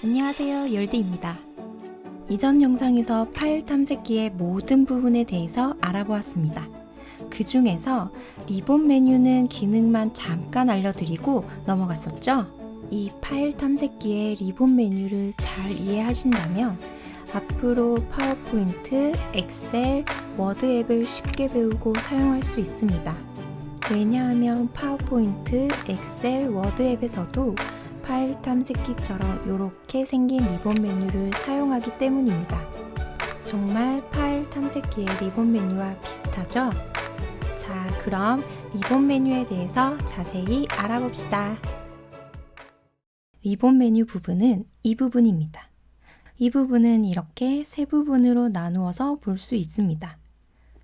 안녕하세요, 열디입니다. 이전 영상에서 파일 탐색기의 모든 부분에 대해서 알아보았습니다. 그 중에서 리본 메뉴는 기능만 잠깐 알려드리고 넘어갔었죠? 이 파일 탐색기의 리본 메뉴를 잘 이해하신다면 앞으로 파워포인트, 엑셀, 워드 앱을 쉽게 배우고 사용할 수 있습니다. 왜냐하면 파워포인트, 엑셀, 워드 앱에서도 파일 탐색기처럼 이렇게 생긴 리본 메뉴를 사용하기 때문입니다. 정말 파일 탐색기의 리본 메뉴와 비슷하죠? 자, 그럼 리본 메뉴에 대해서 자세히 알아봅시다. 리본 메뉴 부분은 이 부분입니다. 이 부분은 이렇게 세 부분으로 나누어서 볼 수 있습니다.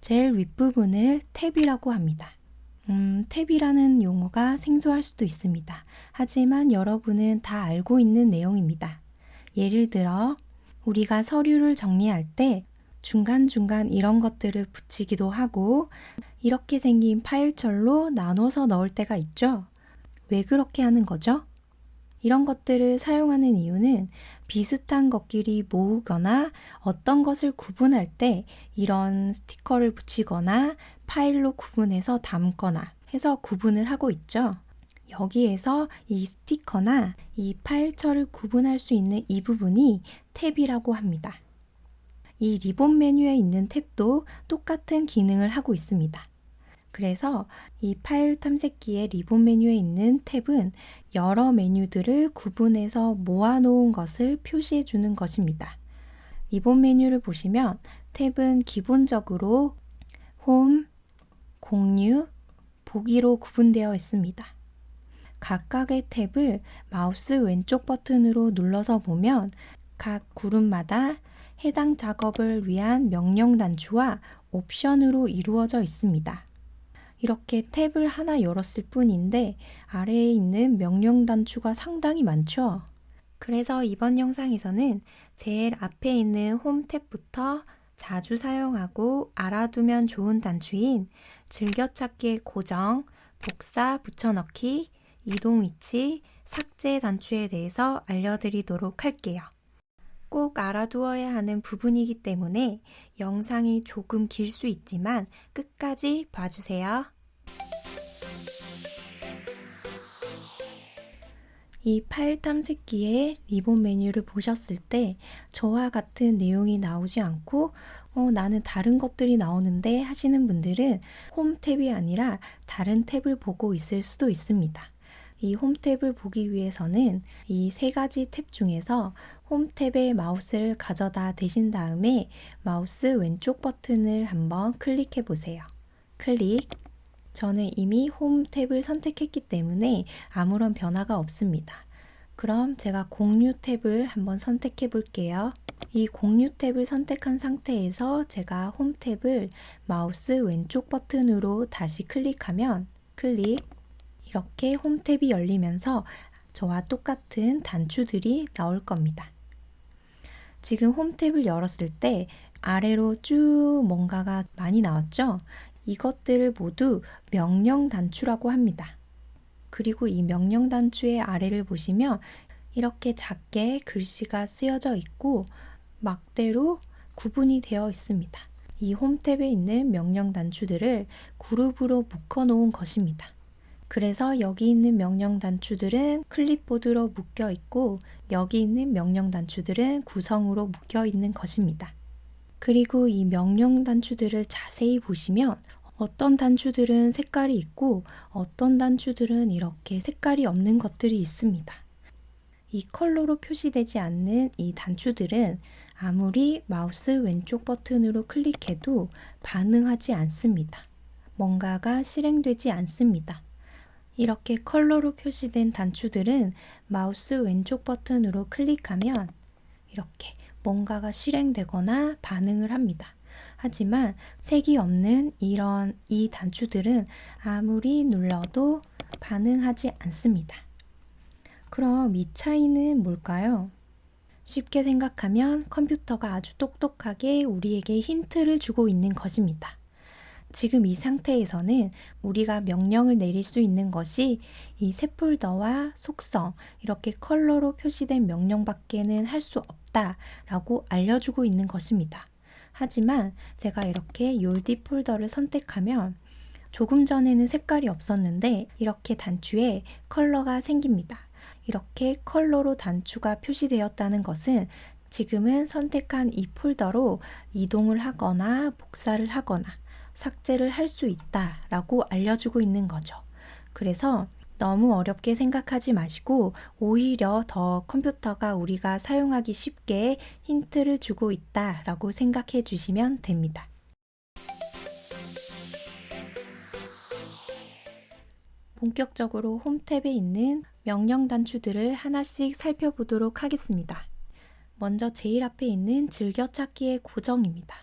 제일 윗부분을 탭이라고 합니다. 탭이라는 용어가 생소할 수도 있습니다. 하지만 여러분은 다 알고 있는 내용입니다. 예를 들어 우리가 서류를 정리할 때 중간중간 이런 것들을 붙이기도 하고 이렇게 생긴 파일철로 나눠서 넣을 때가 있죠. 왜 그렇게 하는 거죠? 이런 것들을 사용하는 이유는 비슷한 것끼리 모으거나 어떤 것을 구분할 때 이런 스티커를 붙이거나 파일로 구분해서 담거나 해서 구분을 하고 있죠. 여기에서 이 스티커나 이 파일철을 구분할 수 있는 이 부분이 탭이라고 합니다. 이 리본 메뉴에 있는 탭도 똑같은 기능을 하고 있습니다. 그래서 이 파일 탐색기의 리본 메뉴에 있는 탭은 여러 메뉴들을 구분해서 모아놓은 것을 표시해 주는 것입니다. 리본 메뉴를 보시면 탭은 기본적으로 홈, 공유, 보기로 구분되어 있습니다. 각각의 탭을 마우스 왼쪽 버튼으로 눌러서 보면 각 그룹마다 해당 작업을 위한 명령 단추와 옵션으로 이루어져 있습니다. 이렇게 탭을 하나 열었을 뿐인데 아래에 있는 명령 단추가 상당히 많죠. 그래서 이번 영상에서는 제일 앞에 있는 홈 탭부터 자주 사용하고 알아두면 좋은 단추인 즐겨찾기의 고정, 복사, 붙여넣기, 이동 위치, 삭제 단추에 대해서 알려드리도록 할게요. 꼭 알아두어야 하는 부분이기 때문에 영상이 조금 길 수 있지만 끝까지 봐주세요. 이 파일 탐색기의 리본 메뉴를 보셨을 때 저와 같은 내용이 나오지 않고 나는 다른 것들이 나오는데 하시는 분들은 홈 탭이 아니라 다른 탭을 보고 있을 수도 있습니다. 이 홈 탭을 보기 위해서는 이 세 가지 탭 중에서 홈 탭에 마우스를 가져다 대신 다음에 마우스 왼쪽 버튼을 한번 클릭해 보세요. 클릭. 저는 이미 홈 탭을 선택했기 때문에 아무런 변화가 없습니다. 그럼 제가 공유 탭을 한번 선택해 볼게요. 이 공유 탭을 선택한 상태에서 제가 홈 탭을 마우스 왼쪽 버튼으로 다시 클릭하면 클릭. 이렇게 홈 탭이 열리면서 저와 똑같은 단추들이 나올 겁니다. 지금 홈 탭을 열었을 때 아래로 쭉 뭔가가 많이 나왔죠? 이것들을 모두 명령 단추라고 합니다. 그리고 이 명령 단추의 아래를 보시면 이렇게 작게 글씨가 쓰여져 있고 막대로 구분이 되어 있습니다. 이 홈 탭에 있는 명령 단추들을 그룹으로 묶어 놓은 것입니다. 그래서 여기 있는 명령 단추들은 클립보드로 묶여 있고 여기 있는 명령 단추들은 구성으로 묶여 있는 것입니다. 그리고 이 명령 단추들을 자세히 보시면 어떤 단추들은 색깔이 있고 어떤 단추들은 이렇게 색깔이 없는 것들이 있습니다. 이 컬러로 표시되지 않는 이 단추들은 아무리 마우스 왼쪽 버튼으로 클릭해도 반응하지 않습니다. 뭔가가 실행되지 않습니다. 이렇게 컬러로 표시된 단추들은 마우스 왼쪽 버튼으로 클릭하면 이렇게 뭔가가 실행되거나 반응을 합니다. 하지만 색이 없는 이 단추들은 아무리 눌러도 반응하지 않습니다. 그럼 이 차이는 뭘까요? 쉽게 생각하면 컴퓨터가 아주 똑똑하게 우리에게 힌트를 주고 있는 것입니다. 지금 이 상태에서는 우리가 명령을 내릴 수 있는 것이 이 새 폴더와 속성, 이렇게 컬러로 표시된 명령밖에는 할 수 없다라고 알려주고 있는 것입니다. 하지만 제가 이렇게 욜디 폴더를 선택하면 조금 전에는 색깔이 없었는데 이렇게 단추에 컬러가 생깁니다. 이렇게 컬러로 단추가 표시되었다는 것은 지금은 선택한 이 폴더로 이동을 하거나 복사를 하거나 삭제를 할 수 있다라고 알려주고 있는 거죠. 그래서 너무 어렵게 생각하지 마시고 오히려 더 컴퓨터가 우리가 사용하기 쉽게 힌트를 주고 있다라고 생각해 주시면 됩니다. 본격적으로 홈 탭에 있는 명령 단추들을 하나씩 살펴보도록 하겠습니다. 먼저 제일 앞에 있는 즐겨찾기의 고정입니다.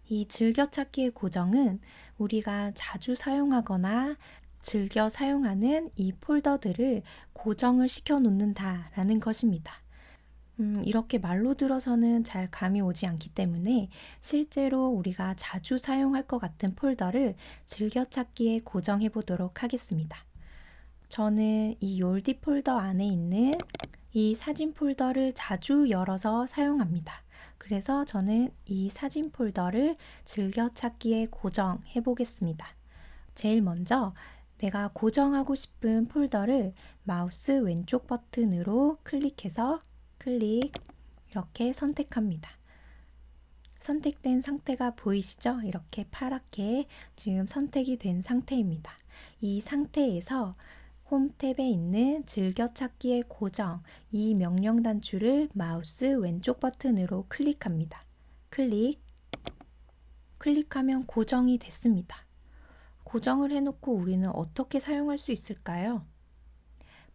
이 즐겨찾기의 고정은 우리가 자주 사용하거나 즐겨 사용하는 이 폴더들을 고정을 시켜 놓는다라는 것입니다. 이렇게 말로 들어서는 잘 감이 오지 않기 때문에 실제로 우리가 자주 사용할 것 같은 폴더를 즐겨찾기에 고정해 보도록 하겠습니다. 저는 이 욜디 폴더 안에 있는 이 사진 폴더를 자주 열어서 사용합니다. 그래서 저는 이 사진 폴더를 즐겨찾기에 고정해 보겠습니다. 제일 먼저 내가 고정하고 싶은 폴더를 마우스 왼쪽 버튼으로 클릭해서 클릭 이렇게 선택합니다. 선택된 상태가 보이시죠? 이렇게 파랗게 지금 선택이 된 상태입니다. 이 상태에서 홈 탭에 있는 즐겨찾기의 고정, 이 명령 단추를 마우스 왼쪽 버튼으로 클릭합니다. 클릭하면 고정이 됐습니다. 고정을 해놓고 우리는 어떻게 사용할 수 있을까요?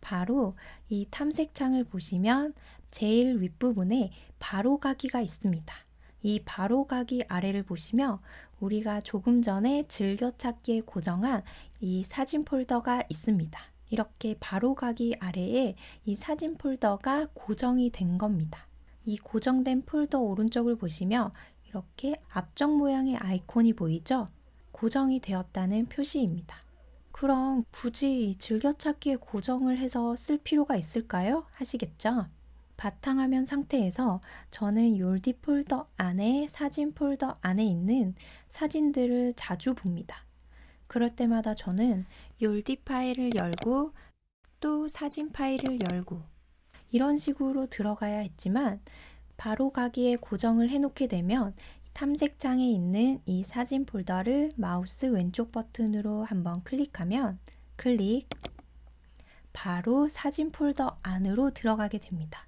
바로 이 탐색창을 보시면 제일 윗부분에 바로가기가 있습니다. 이 바로가기 아래를 보시면 우리가 조금 전에 즐겨찾기에 고정한 이 사진 폴더가 있습니다. 이렇게 바로가기 아래에 이 사진 폴더가 고정이 된 겁니다. 이 고정된 폴더 오른쪽을 보시면 이렇게 앞쪽 모양의 아이콘이 보이죠? 고정이 되었다는 표시입니다. 그럼 굳이 즐겨찾기에 고정을 해서 쓸 필요가 있을까요? 하시겠죠? 바탕화면 상태에서 저는 욜디 폴더 안에 사진 폴더 안에 있는 사진들을 자주 봅니다. 그럴 때마다 저는 욜디 파일을 열고 또 사진 파일을 열고 이런 식으로 들어가야 했지만 바로가기에 고정을 해놓게 되면 탐색창에 있는 이 사진 폴더를 마우스 왼쪽 버튼으로 한번 클릭하면 바로 사진 폴더 안으로 들어가게 됩니다.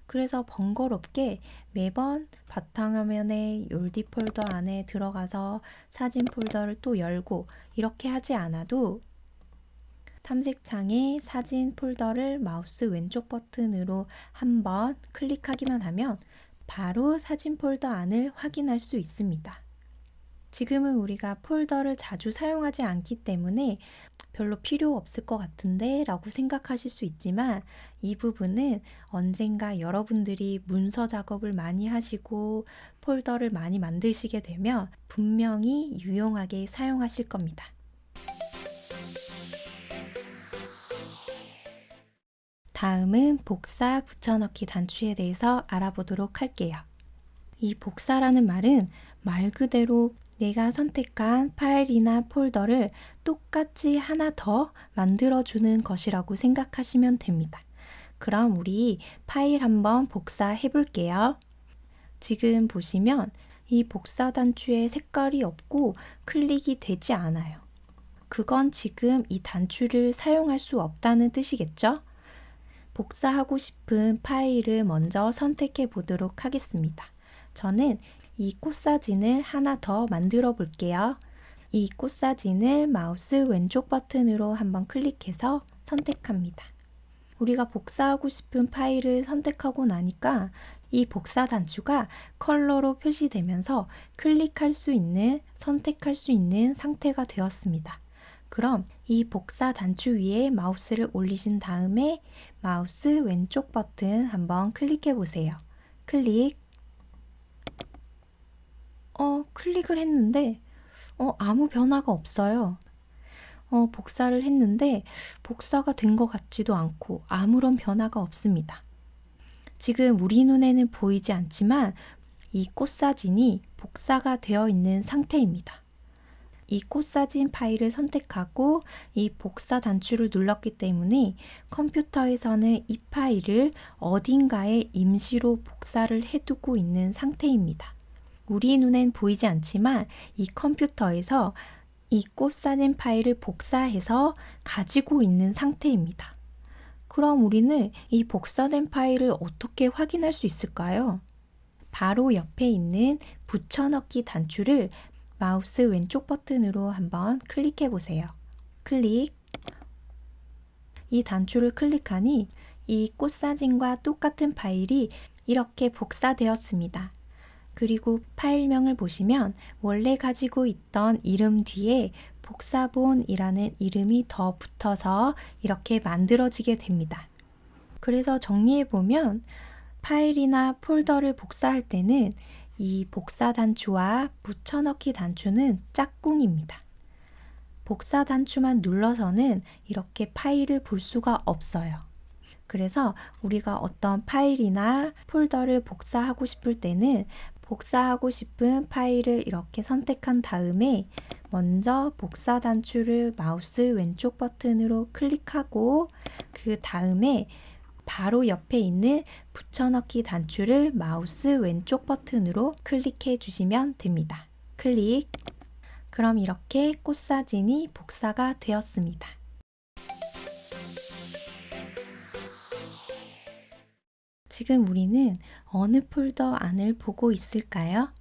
그래서 번거롭게 매번 바탕화면에 욜디 폴더 안에 들어가서 사진 폴더를 또 열고 이렇게 하지 않아도 탐색창에 사진 폴더를 마우스 왼쪽 버튼으로 한번 클릭하기만 하면 바로 사진 폴더 안을 확인할 수 있습니다. 지금은 우리가 폴더를 자주 사용하지 않기 때문에 별로 필요 없을 것 같은데 라고 생각하실 수 있지만 이 부분은 언젠가 여러분들이 문서 작업을 많이 하시고 폴더를 많이 만드시게 되면 분명히 유용하게 사용하실 겁니다. 다음은 복사 붙여넣기 단추에 대해서 알아보도록 할게요. 이 복사라는 말은 말 그대로 내가 선택한 파일이나 폴더를 똑같이 하나 더 만들어주는 것이라고 생각하시면 됩니다. 그럼 우리 파일 한번 복사해 볼게요. 지금 보시면 이 복사 단추에 색깔이 없고 클릭이 되지 않아요. 그건 지금 이 단추를 사용할 수 없다는 뜻이겠죠? 복사하고 싶은 파일을 먼저 선택해 보도록 하겠습니다. 저는 이 꽃사진을 하나 더 만들어 볼게요. 이 꽃사진을 마우스 왼쪽 버튼으로 한번 클릭해서 선택합니다. 우리가 복사하고 싶은 파일을 선택하고 나니까 이 복사 단추가 컬러로 표시되면서 클릭할 수 있는, 선택할 수 있는 상태가 되었습니다. 그럼 이 복사 단추 위에 마우스를 올리신 다음에 마우스 왼쪽 버튼 한번 클릭해 보세요. 클릭을 했는데 아무 변화가 없어요. 복사를 했는데 복사가 된 것 같지도 않고 아무런 변화가 없습니다. 지금 우리 눈에는 보이지 않지만 이 꽃사진이 복사가 되어 있는 상태입니다. 이 꽃사진 파일을 선택하고 이 복사 단추를 눌렀기 때문에 컴퓨터에서는 이 파일을 어딘가에 임시로 복사를 해두고 있는 상태입니다. 우리 눈엔 보이지 않지만 이 컴퓨터에서 이 꽃사진 파일을 복사해서 가지고 있는 상태입니다. 그럼 우리는 이 복사된 파일을 어떻게 확인할 수 있을까요? 바로 옆에 있는 붙여넣기 단추를 마우스 왼쪽 버튼으로 한번 클릭해 보세요. 클릭. 이 단추를 클릭하니 이 꽃사진과 똑같은 파일이 이렇게 복사되었습니다. 그리고 파일명을 보시면 원래 가지고 있던 이름 뒤에 복사본이라는 이름이 더 붙어서 이렇게 만들어지게 됩니다. 그래서 정리해보면 파일이나 폴더를 복사할 때는 이 복사 단추와 붙여넣기 단추는 짝꿍입니다. 복사 단추만 눌러서는 이렇게 파일을 볼 수가 없어요. 그래서 우리가 어떤 파일이나 폴더를 복사하고 싶을 때는 복사하고 싶은 파일을 이렇게 선택한 다음에 먼저 복사 단추를 마우스 왼쪽 버튼으로 클릭하고 그 다음에 바로 옆에 있는 붙여넣기 단추를 마우스 왼쪽 버튼으로 클릭해 주시면 됩니다. 클릭. 그럼 이렇게 꽃사진이 복사가 되었습니다. 지금 우리는 어느 폴더 안을 보고 있을까요?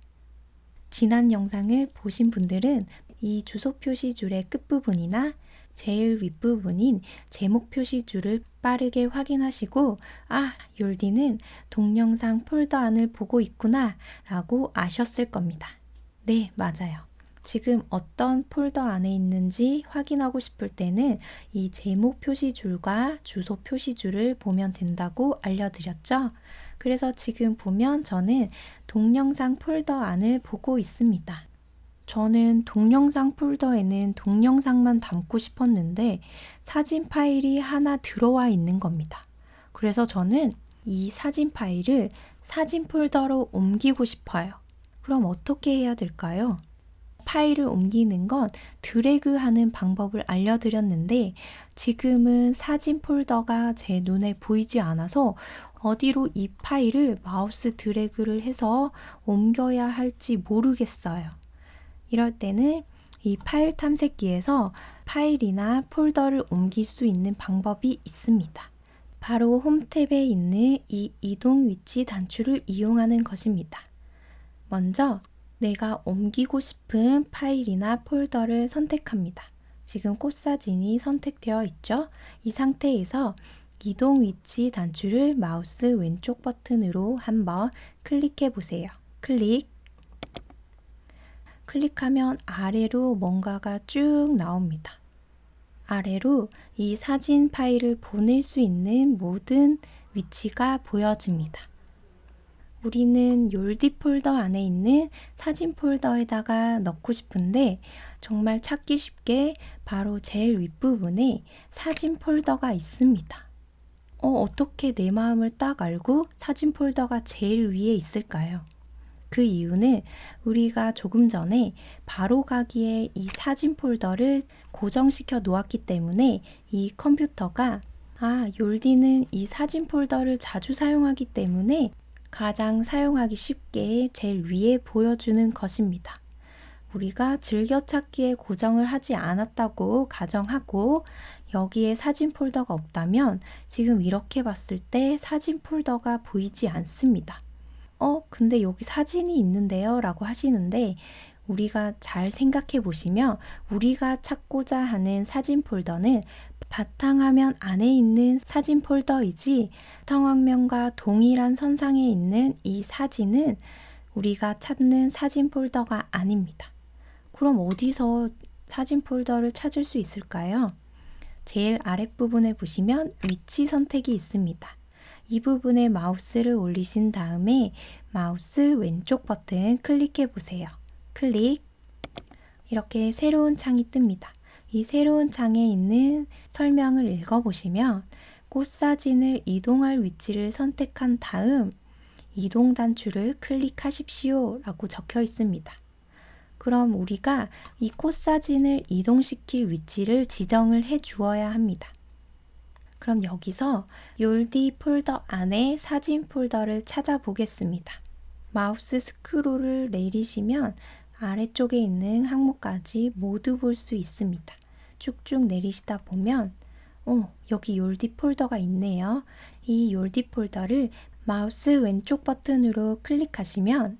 지난 영상을 보신 분들은 이 주소 표시줄의 끝부분이나 제일 윗부분인 제목 표시줄을 빠르게 확인하시고 욜디는 동영상 폴더 안을 보고 있구나 라고 아셨을 겁니다. 네, 맞아요. 지금 어떤 폴더 안에 있는지 확인하고 싶을 때는 이 제목 표시줄과 주소 표시줄을 보면 된다고 알려드렸죠? 그래서 지금 보면 저는 동영상 폴더 안을 보고 있습니다. 저는 동영상 폴더에는 동영상만 담고 싶었는데 사진 파일이 하나 들어와 있는 겁니다. 그래서 저는 이 사진 파일을 사진 폴더로 옮기고 싶어요. 그럼 어떻게 해야 될까요? 파일을 옮기는 건 드래그하는 방법을 알려드렸는데 지금은 사진 폴더가 제 눈에 보이지 않아서 어디로 이 파일을 마우스 드래그를 해서 옮겨야 할지 모르겠어요. 이럴 때는 이 파일 탐색기에서 파일이나 폴더를 옮길 수 있는 방법이 있습니다. 바로 홈 탭에 있는 이 이동 위치 단추를 이용하는 것입니다. 먼저 내가 옮기고 싶은 파일이나 폴더를 선택합니다. 지금 꽃사진이 선택되어 있죠? 이 상태에서 이동 위치 단추를 마우스 왼쪽 버튼으로 한번 클릭해 보세요. 클릭. 클릭하면 아래로 뭔가가 쭉 나옵니다. 아래로 이 사진 파일을 보낼 수 있는 모든 위치가 보여집니다. 우리는 욜디 폴더 안에 있는 사진 폴더에다가 넣고 싶은데 정말 찾기 쉽게 바로 제일 윗부분에 사진 폴더가 있습니다. 어떻게 내 마음을 딱 알고 사진 폴더가 제일 위에 있을까요? 그 이유는 우리가 조금 전에 바로가기에 이 사진 폴더를 고정시켜 놓았기 때문에 이 컴퓨터가 욜디는 이 사진 폴더를 자주 사용하기 때문에 가장 사용하기 쉽게 제일 위에 보여주는 것입니다. 우리가 즐겨찾기에 고정을 하지 않았다고 가정하고 여기에 사진 폴더가 없다면 지금 이렇게 봤을 때 사진 폴더가 보이지 않습니다. 근데 여기 사진이 있는데요 라고 하시는데 우리가 잘 생각해 보시면 우리가 찾고자 하는 사진 폴더는 바탕화면 안에 있는 사진 폴더이지 바탕화면과 동일한 선상에 있는 이 사진은 우리가 찾는 사진 폴더가 아닙니다. 그럼 어디서 사진 폴더를 찾을 수 있을까요? 제일 아랫부분에 보시면 위치 선택이 있습니다. 이 부분에 마우스를 올리신 다음에 마우스 왼쪽 버튼 클릭해 보세요. 클릭. 이렇게 새로운 창이 뜹니다. 이 새로운 창에 있는 설명을 읽어보시면 꽃사진을 이동할 위치를 선택한 다음 이동 단추를 클릭하십시오 라고 적혀 있습니다. 그럼 우리가 이 꽃사진을 이동시킬 위치를 지정을 해 주어야 합니다. 그럼 여기서 욜디 폴더 안에 사진 폴더를 찾아보겠습니다. 마우스 스크롤을 내리시면 아래쪽에 있는 항목까지 모두 볼 수 있습니다. 쭉쭉 내리시다 보면 여기 욜디 폴더가 있네요. 이 욜디 폴더를 마우스 왼쪽 버튼으로 클릭하시면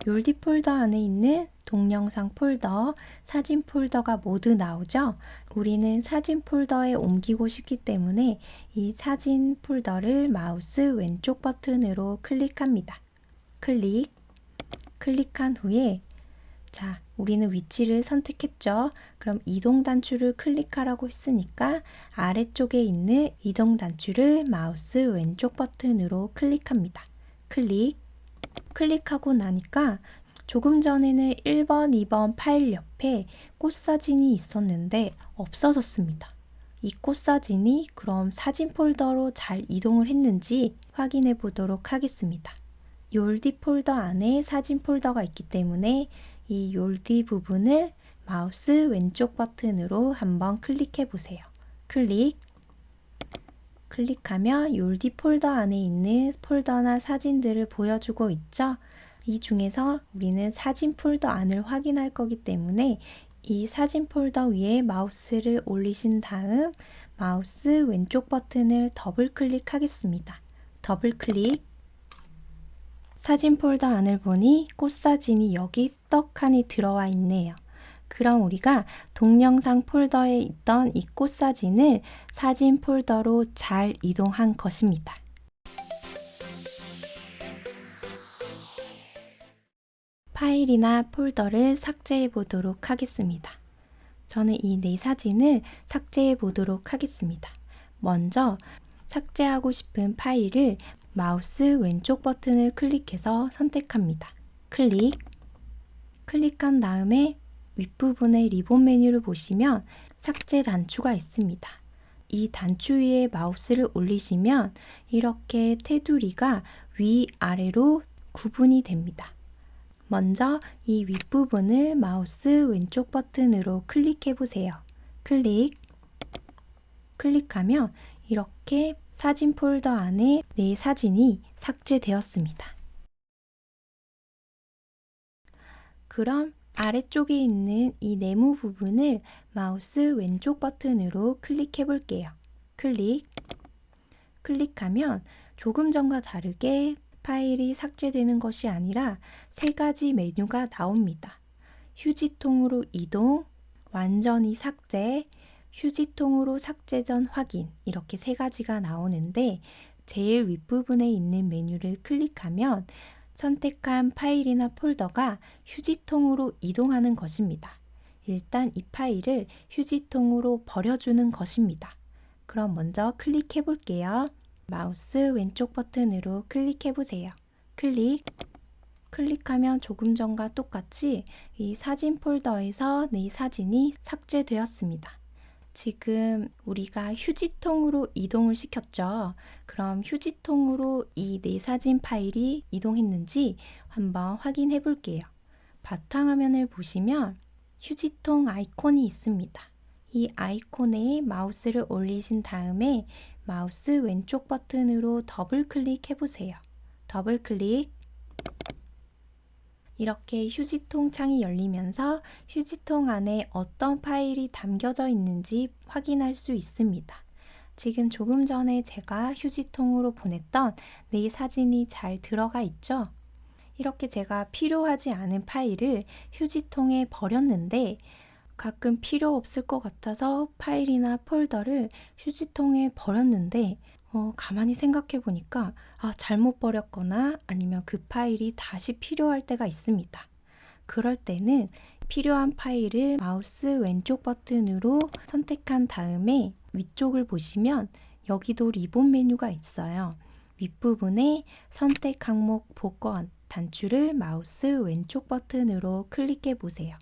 욜디 폴더 안에 있는 동영상 폴더, 사진 폴더가 모두 나오죠. 우리는 사진 폴더에 옮기고 싶기 때문에 이 사진 폴더를 마우스 왼쪽 버튼으로 클릭합니다. 클릭한 후에 우리는 위치를 선택했죠. 그럼 이동 단추를 클릭하라고 했으니까 아래쪽에 있는 이동 단추를 마우스 왼쪽 버튼으로 클릭합니다. 클릭하고 나니까 조금 전에는 1번, 2번 파일 옆에 꽃사진이 있었는데 없어졌습니다. 이 꽃사진이 그럼 사진 폴더로 잘 이동을 했는지 확인해 보도록 하겠습니다. 욜디 폴더 안에 사진 폴더가 있기 때문에 이 욜디 부분을 마우스 왼쪽 버튼으로 한번 클릭해 보세요. 클릭하면 욜디 폴더 안에 있는 폴더나 사진들을 보여주고 있죠. 이 중에서 우리는 사진 폴더 안을 확인할 거기 때문에 이 사진 폴더 위에 마우스를 올리신 다음 마우스 왼쪽 버튼을 더블 클릭하겠습니다. 사진 폴더 안을 보니 꽃사진이 여기 떡하니 들어와 있네요. 그럼 우리가 동영상 폴더에 있던 이 꽃사진을 사진 폴더로 잘 이동한 것입니다. 파일이나 폴더를 삭제해 보도록 하겠습니다. 저는 이 네 사진을 삭제해 보도록 하겠습니다. 먼저 삭제하고 싶은 파일을 마우스 왼쪽 버튼을 클릭해서 선택합니다. 클릭한 다음에 윗부분의 리본 메뉴를 보시면 삭제 단추가 있습니다. 이 단추 위에 마우스를 올리시면 이렇게 테두리가 위아래로 구분이 됩니다. 먼저 이 윗부분을 마우스 왼쪽 버튼으로 클릭해 보세요. 클릭하면 이렇게 사진 폴더 안에 네 사진이 삭제되었습니다. 그럼 아래쪽에 있는 이 네모 부분을 마우스 왼쪽 버튼으로 클릭해 볼게요. 클릭하면 조금 전과 다르게 파일이 삭제되는 것이 아니라 세 가지 메뉴가 나옵니다. 휴지통으로 이동, 완전히 삭제, 휴지통으로 삭제 전 확인 이렇게 세 가지가 나오는데 제일 윗부분에 있는 메뉴를 클릭하면 선택한 파일이나 폴더가 휴지통으로 이동하는 것입니다. 일단 이 파일을 휴지통으로 버려주는 것입니다. 그럼 먼저 클릭해 볼게요. 마우스 왼쪽 버튼으로 클릭해 보세요. 클릭하면 조금 전과 똑같이 이 사진 폴더에서 네 사진이 삭제되었습니다. 지금 우리가 휴지통으로 이동을 시켰죠. 그럼 휴지통으로 이 네 사진 파일이 이동했는지 한번 확인해 볼게요. 바탕화면을 보시면 휴지통 아이콘이 있습니다. 이 아이콘에 마우스를 올리신 다음에 마우스 왼쪽 버튼으로 더블 클릭해 보세요. 이렇게 휴지통 창이 열리면서 휴지통 안에 어떤 파일이 담겨져 있는지 확인할 수 있습니다. 지금 조금 전에 제가 휴지통으로 보냈던 네 사진이 잘 들어가 있죠? 이렇게 제가 필요하지 않은 파일을 휴지통에 버렸는데 가끔 필요 없을 것 같아서 파일이나 폴더를 휴지통에 버렸는데 가만히 생각해 보니까 잘못 버렸거나 아니면 그 파일이 다시 필요할 때가 있습니다. 그럴 때는 필요한 파일을 마우스 왼쪽 버튼으로 선택한 다음에 위쪽을 보시면 여기도 리본 메뉴가 있어요. 윗부분에 선택 항목 복원 단추를 마우스 왼쪽 버튼으로 클릭해 보세요.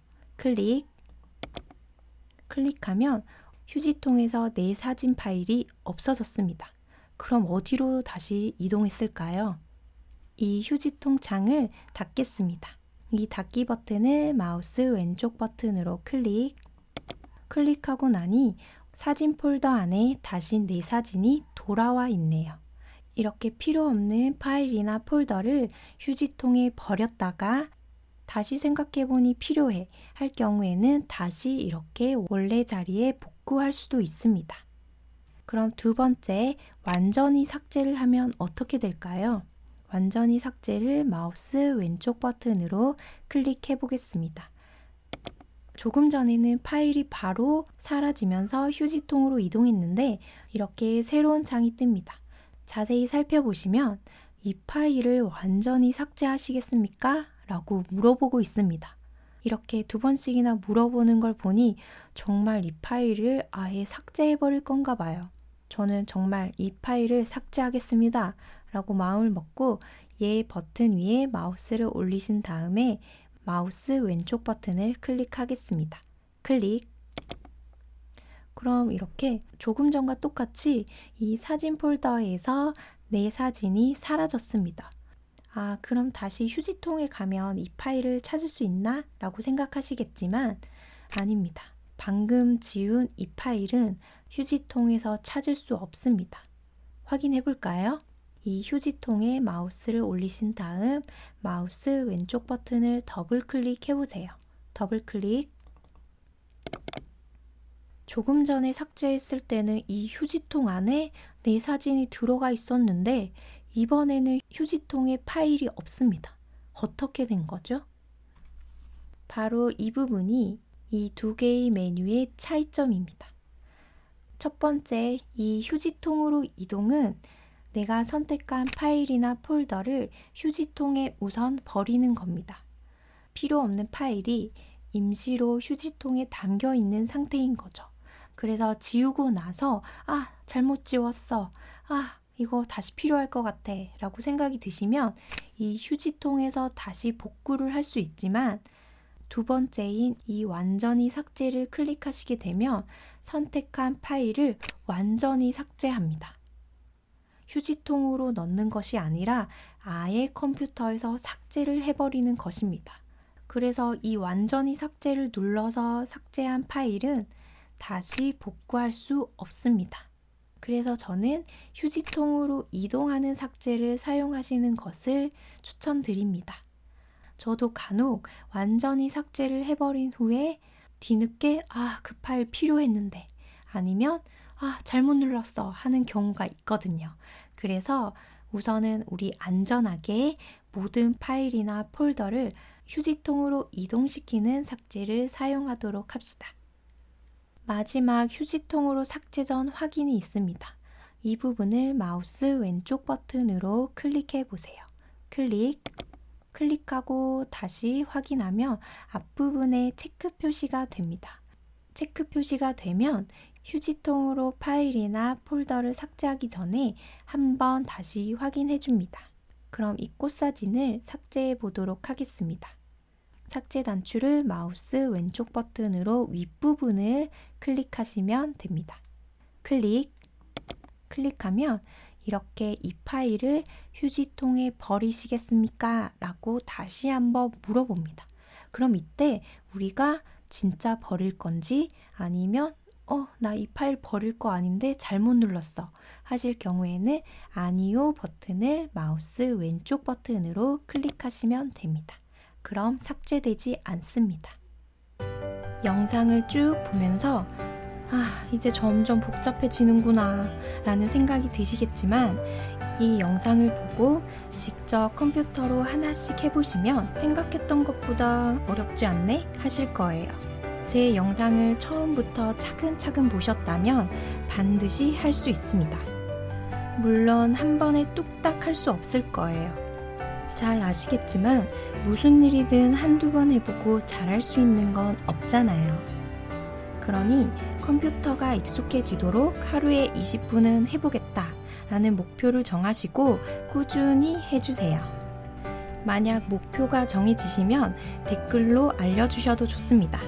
클릭하면 휴지통에서 내 사진 파일이 없어졌습니다. 그럼 어디로 다시 이동했을까요? 이 휴지통 창을 닫겠습니다. 이 닫기 버튼을 마우스 왼쪽 버튼으로 클릭하고 나니 사진 폴더 안에 다시 내 사진이 돌아와 있네요. 이렇게 필요 없는 파일이나 폴더를 휴지통에 버렸다가 다시 생각해보니 필요해 할 경우에는 다시 이렇게 원래 자리에 복구할 수도 있습니다. 그럼 두 번째, 완전히 삭제를 하면 어떻게 될까요? 완전히 삭제를 마우스 왼쪽 버튼으로 클릭해 보겠습니다. 조금 전에는 파일이 바로 사라지면서 휴지통으로 이동했는데 이렇게 새로운 창이 뜹니다. 자세히 살펴보시면 이 파일을 완전히 삭제하시겠습니까? 라고 물어보고 있습니다. 이렇게 두 번씩이나 물어보는 걸 보니 정말 이 파일을 아예 삭제해버릴 건가 봐요. 저는 정말 이 파일을 삭제하겠습니다. 라고 마음을 먹고 얘 버튼 위에 마우스를 올리신 다음에 마우스 왼쪽 버튼을 클릭하겠습니다. 그럼 이렇게 조금 전과 똑같이 이 사진 폴더에서 내 사진이 사라졌습니다. 아, 그럼 다시 휴지통에 가면 이 파일을 찾을 수 있나? 라고 생각하시겠지만 아닙니다. 방금 지운 이 파일은 휴지통에서 찾을 수 없습니다. 확인해 볼까요? 이 휴지통에 마우스를 올리신 다음 마우스 왼쪽 버튼을 더블 클릭해 보세요. 더블 클릭. 조금 전에 삭제했을 때는 이 휴지통 안에 내 사진이 들어가 있었는데 이번에는 휴지통에 파일이 없습니다. 어떻게 된 거죠? 바로 이 부분이 이 두 개의 메뉴의 차이점입니다. 첫 번째, 이 휴지통으로 이동은 내가 선택한 파일이나 폴더를 휴지통에 우선 버리는 겁니다. 필요 없는 파일이 임시로 휴지통에 담겨 있는 상태인 거죠. 그래서 지우고 나서 잘못 지웠어. 이거 다시 필요할 것 같아 라고 생각이 드시면 이 휴지통에서 다시 복구를 할 수 있지만 두 번째인 이 완전히 삭제를 클릭하시게 되면 선택한 파일을 완전히 삭제합니다. 휴지통으로 넣는 것이 아니라 아예 컴퓨터에서 삭제를 해버리는 것입니다. 그래서 이 완전히 삭제를 눌러서 삭제한 파일은 다시 복구할 수 없습니다. 그래서 저는 휴지통으로 이동하는 삭제를 사용하시는 것을 추천드립니다. 저도 간혹 완전히 삭제를 해버린 후에 뒤늦게 그 파일 필요했는데 아니면 잘못 눌렀어 하는 경우가 있거든요. 그래서 우선은 우리 안전하게 모든 파일이나 폴더를 휴지통으로 이동시키는 삭제를 사용하도록 합시다. 마지막 휴지통으로 삭제 전 확인이 있습니다. 이 부분을 마우스 왼쪽 버튼으로 클릭해 보세요. 클릭하고 다시 확인하면 앞부분에 체크 표시가 됩니다. 체크 표시가 되면 휴지통으로 파일이나 폴더를 삭제하기 전에 한번 다시 확인해 줍니다. 그럼 이 꽃사진을 삭제해 보도록 하겠습니다. 삭제 단추를 마우스 왼쪽 버튼으로 윗부분을 클릭하시면 됩니다. 클릭하면 이렇게 이 파일을 휴지통에 버리시겠습니까? 라고 다시 한번 물어봅니다. 그럼 이때 우리가 진짜 버릴 건지 아니면 나 이 파일 버릴 거 아닌데 잘못 눌렀어 하실 경우에는 아니요 버튼을 마우스 왼쪽 버튼으로 클릭하시면 됩니다. 그럼 삭제되지 않습니다. 영상을 쭉 보면서 이제 점점 복잡해지는구나 라는 생각이 드시겠지만 이 영상을 보고 직접 컴퓨터로 하나씩 해보시면 생각했던 것보다 어렵지 않네 하실 거예요. 제 영상을 처음부터 차근차근 보셨다면 반드시 할 수 있습니다. 물론 한 번에 뚝딱 할 수 없을 거예요. 잘 아시겠지만 무슨 일이든 한두 번 해보고 잘할 수 있는 건 없잖아요. 그러니 컴퓨터가 익숙해지도록 하루에 20분은 해보겠다 라는 목표를 정하시고 꾸준히 해주세요. 만약 목표가 정해지시면 댓글로 알려주셔도 좋습니다.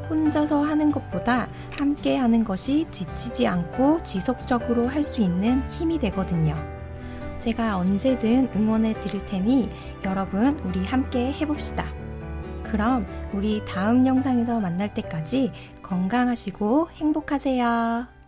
혼자서 하는 것보다 함께 하는 것이 지치지 않고 지속적으로 할 수 있는 힘이 되거든요. 제가 언제든 응원해 드릴 테니 여러분 우리 함께 해봅시다. 그럼 우리 다음 영상에서 만날 때까지 건강하시고 행복하세요.